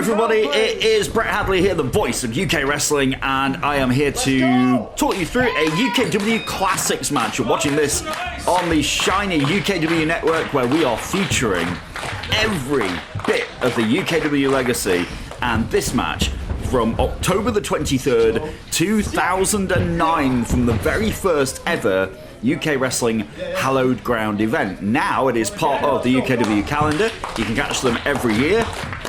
everybody, it is Brett Hadley here, the voice of UK Wrestling, and I am here to talk you through a UKW Classics match. You're watching this on the shiny UKW network, where we are featuring every bit of the UKW legacy, and this match from October the 23rd, 2009, from the very first ever UK Wrestling Hallowed Ground event. Now it is part of the UKW calendar. You can catch them every year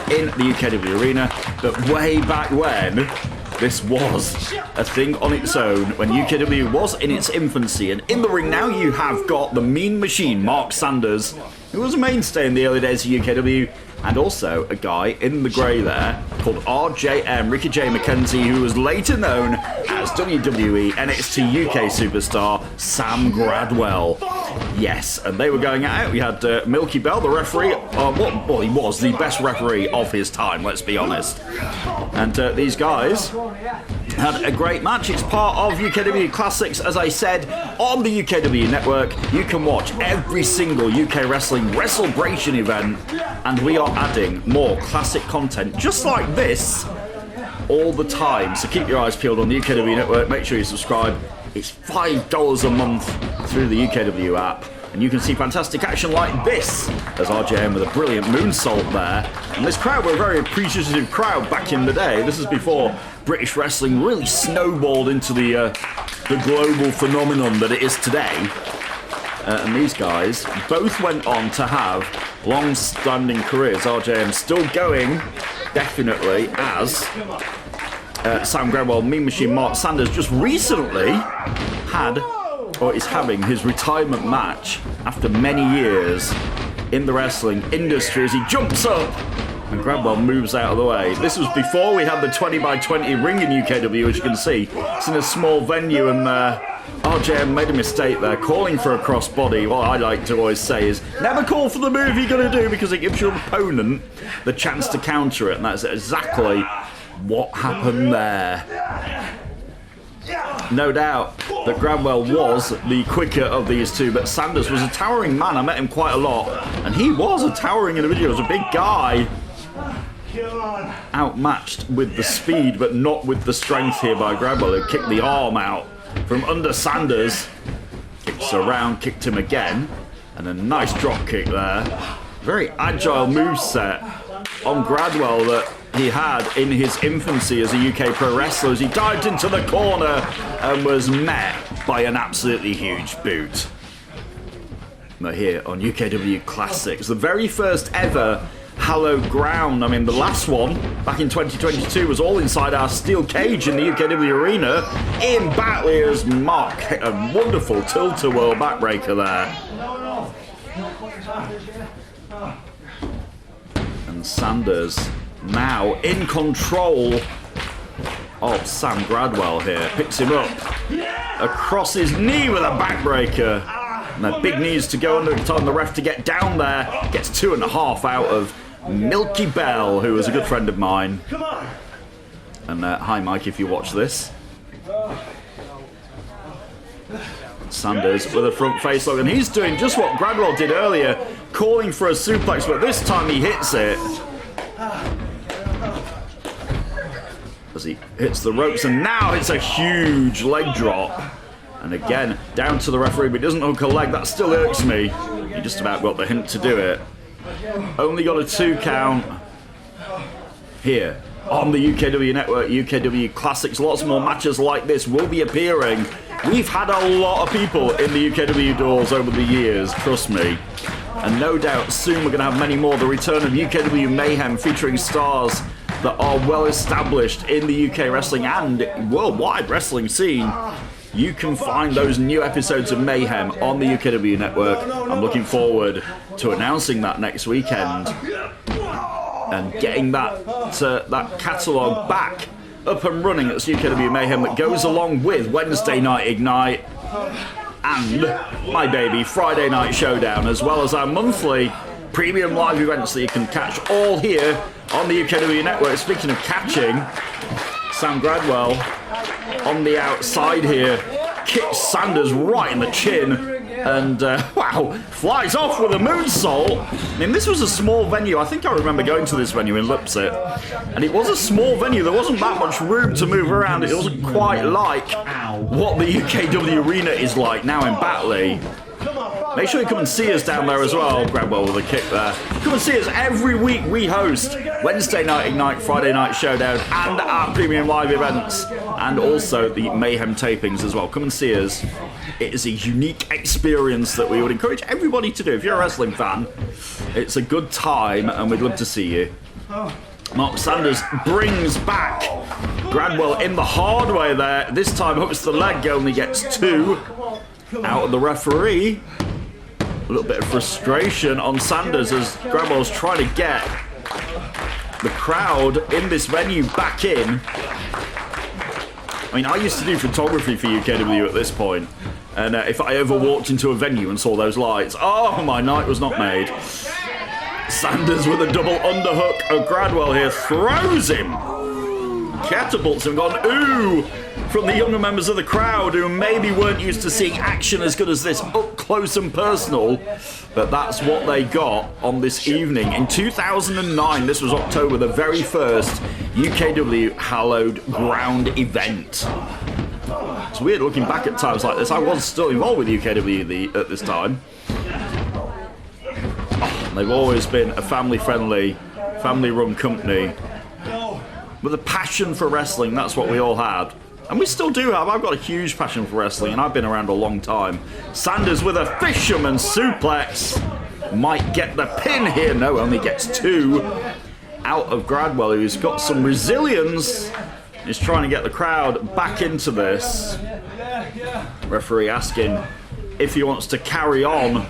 in the UKW arena, but way back when, this was a thing on its own, when UKW was in its infancy. And in the ring now you have got the Mean Machine, Mark Sanders, who was a mainstay in the early days of UKW, and also a guy in the grey there called RJM, Ricky J. McKenzie, who was later known as WWE NXT UK superstar Sam Gradwell. Yes, and they were going out. We had Milky Bell, the referee. Well, he was the best referee of his time, let's be honest. And these guys had a great match. It's part of UKW Classics, as I said, on the UKW network. You can watch every single UK Wrestling Wrestlebration event, and we are adding more classic content just like this all the time. So keep your eyes peeled on the UKW network. Make sure you subscribe. It's $5 a month through the UKW app, and you can see fantastic action like this, as RJM with a brilliant moonsault there. And this crowd were a very appreciative crowd back in the day. This is before British wrestling really snowballed into the global phenomenon that it is today. And these guys both went on to have long-standing careers. RJM still going, definitely, as Sam Gradwell, Mean Machine Mark Sanders just recently had, or is having, his retirement match after many years in the wrestling industry, as he jumps up and Gradwell moves out of the way. This was before we had the 20x20 ring in UKW, as you can see. It's in a small venue, and RJM made a mistake there, calling for a crossbody. What I like to always say is, never call for the move you're going to do, because it gives your opponent the chance to counter it, and that's exactly what happened there. No doubt that Gradwell was the quicker of these two, but Sanders was a towering man. I met him quite a lot, and he was a towering individual. He was a big guy, outmatched with the speed, but not with the strength here by Gradwell, who kicked the arm out from under Sanders. Kicks around, kicked him again, and a nice drop kick there. Very agile moveset on Gradwell that he had in his infancy as a UK pro wrestler, as he dived into the corner and was met by an absolutely huge boot. But here on UKW Classics, the very first ever Hallowed Ground. I mean, the last one back in 2022 was all inside our steel cage in the UKW arena in Batley, as Mark hit a wonderful tilt-a-whirl backbreaker there. And Sanders now in control of Sam Gradwell here. Picks him up across his knee with a backbreaker. And the big knees to go under, telling the ref to get down there. Gets 2.5 out of Milky Bell, who was a good friend of mine. And hi Mike, if you watch this. Sanders with a front face lock, and he's doing just what Gradwell did earlier, calling for a suplex, but this time he hits it. As he hits the ropes, and now it's a huge leg drop. And again, down to the referee, but he doesn't hook a leg. That still irks me. He just about got the hint to do it. Only got a 2 count here on the UKW network, UKW Classics. Lots more matches like this will be appearing. We've had a lot of people in the UKW doors over the years, trust me. And no doubt soon we're going to have many more. The return of UKW Mayhem, featuring stars that are well established in the UK wrestling and worldwide wrestling scene. You can find those new episodes of Mayhem on the UKW network. I'm looking forward to announcing that next weekend and getting that catalogue back up and running. It's UKW Mayhem that goes along with Wednesday Night Ignite and my baby Friday Night Showdown, as well as our monthly premium live events that you can catch all here on the UKW network. Speaking of catching, Sam Gradwell on the outside here kicks Sanders right in the chin. And, wow, flies off with a moonsault. I mean, this was a small venue. I think I remember going to this venue in Lupset. And it was a small venue. There wasn't that much room to move around. It wasn't quite like what the UKW Arena is like now in Batley. Make sure you come and see us down there as well. Gradwell with a kick there. Come and see us every week. We host Wednesday Night Ignite, Friday Night Showdown, and our premium live events, and also the Mayhem tapings as well. Come and see us. It is a unique experience that we would encourage everybody to do. If you're a wrestling fan, it's a good time, and we'd love to see you. Mark Sanders brings back Gradwell in the hard way there. This time hooks the leg, only gets 2 out of the referee. A little bit of frustration on Sanders as Gradwell's trying to get the crowd in this venue back in. I mean, I used to do photography for UKW at this point, and if I ever walked into a venue and saw those lights, oh, my night was not made. Sanders with a double underhook of Gradwell here, throws him, catapults him, gone ooh, from the younger members of the crowd who maybe weren't used to seeing action as good as this up close and personal, but that's what they got on this evening. In 2009, this was October, the very first UKW Hallowed Ground event. It's weird looking back at times like this. I was still involved with UKW at this time. They've always been a family-friendly, family-run company with a passion for wrestling. That's what we all had. And we still do have. I've got a huge passion for wrestling, and I've been around a long time. Sanders with a fisherman suplex. Might get the pin here. No, only gets 2 out of Gradwell, who's got some resilience. He's trying to get the crowd back into this. Referee asking if he wants to carry on.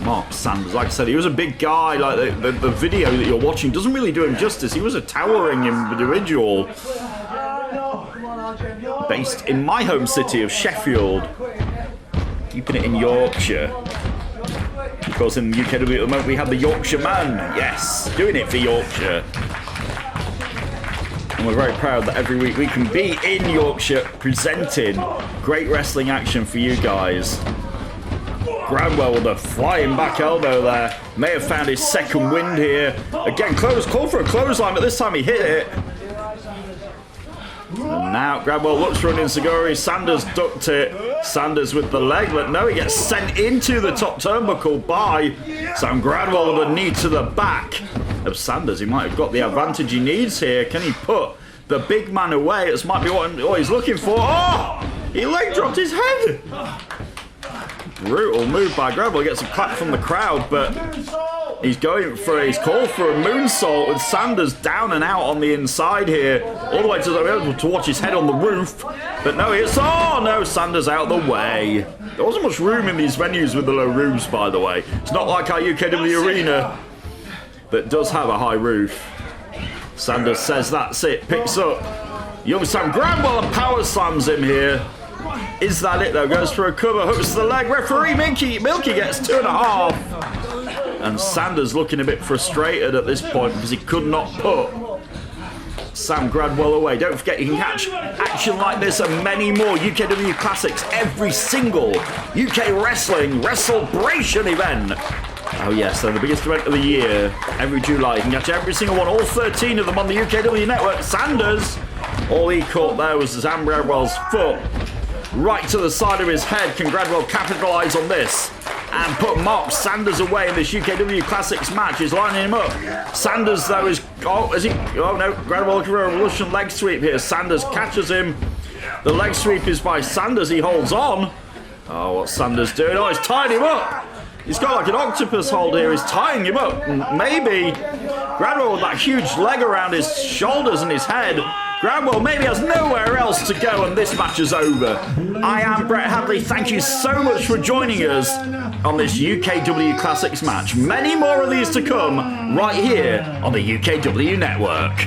Mark Sanders, like I said, he was a big guy. Like the video that you're watching doesn't really do him justice. He was a towering individual, based in my home city of Sheffield, keeping it in Yorkshire. Of course, in the UKW at the moment we have the Yorkshire Man. Yes, doing it for Yorkshire. And we're very proud that every week we can be in Yorkshire presenting great wrestling action for you guys. Gradwell with a flying back elbow there. May have found his second wind here. Again, called for a clothesline, but this time he hit it. And now Gradwell looks for an enziguri. Sanders ducked it. Sanders with the leg, but no, he gets sent into the top turnbuckle by Sam Gradwell with a knee to the back of Sanders. He might have got the advantage he needs here. Can he put the big man away? This might be what he's looking for. Oh! He leg dropped his head. Brutal move by Gradwell. Gets a clap from the crowd, but he's called for a moonsault with Sanders down and out on the inside here, all the way to watch his head on the roof. But no, Sanders out the way. There wasn't much room in these venues with the low roofs, by the way. It's not like our UKW Arena that does have a high roof. Sanders says that's it, picks up young Sam Gradwell and power slams him here. Is that it though? Goes for a cover, hooks the leg. Referee Milky gets 2.5. And Sanders looking a bit frustrated at this point because he could not put Sam Gradwell away. Don't forget you can catch action like this and many more UKW Classics every single UK Wrestling Wrestlebration event. Oh yes, they're the biggest event of the year. Every July you can catch every single one, all 13 of them on the UKW network. Sanders, all he caught there was Sam Gradwell's foot right to the side of his head. Can Gradwell capitalise on this and put Mark Sanders away in this UKW Classics match? He's lining him up. Sanders though is no, Gradwell looking for a Russian leg sweep here. Sanders catches him. The leg sweep is by Sanders. He holds on. Oh, what's Sanders doing? Oh, he's tied him up. He's got like an octopus hold here. He's tying him up. Maybe Gradwell with that huge leg around his shoulders and his head. Gradwell maybe has nowhere else to go and this match is over. I am Brett Hadley. Thank you so much for joining us on this UKW Classics match. Many more of these to come right here on the UKW Network.